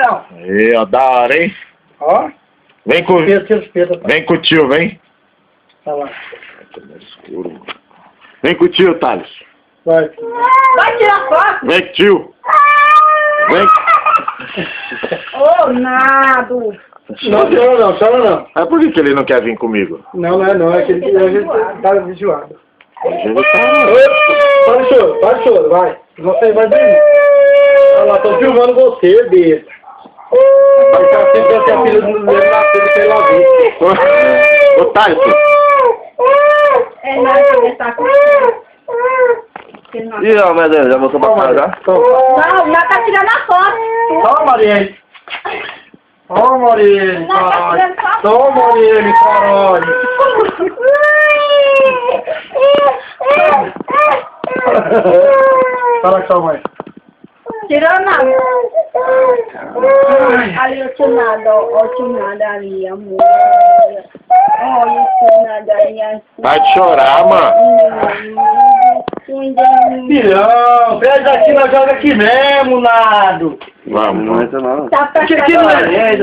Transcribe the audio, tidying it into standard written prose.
não. Aí, ó, da hora, hein? Ó. Vem com, Espeta. vem com o tio, vem. Tá lá. Vem com o tio, Thales. Vai. Vai tirar foto? Vem com o tio. Vem. Ô, nado. Não, chora não. Mas por que ele não quer vir comigo? Não, é que ele tá enjoado. Ele tá... Para de choro, vai. Você vai dormir. Olha lá, tô filmando você, besta. Vai ficar sempre assim, a filha do Lelo nascendo pela vez. Ô, Thales. É, não, ele tá com... Ih, ó, meu Deus, já voltou pra casa, já? Não, já tá tirando a foto. Ó, Marielle. Ó, Marielle, caralho. Ó, Marielle, caralho. Fala com sua mãe. Tirou nada. Ali o tio nada, ó, o tio nada ali, amor. Olha o tio nada ali, assim. Vai de chorar, mano. Filhão, pede aqui, nós joga aqui mesmo, nado. Vamos. Tá pra Aqui não é.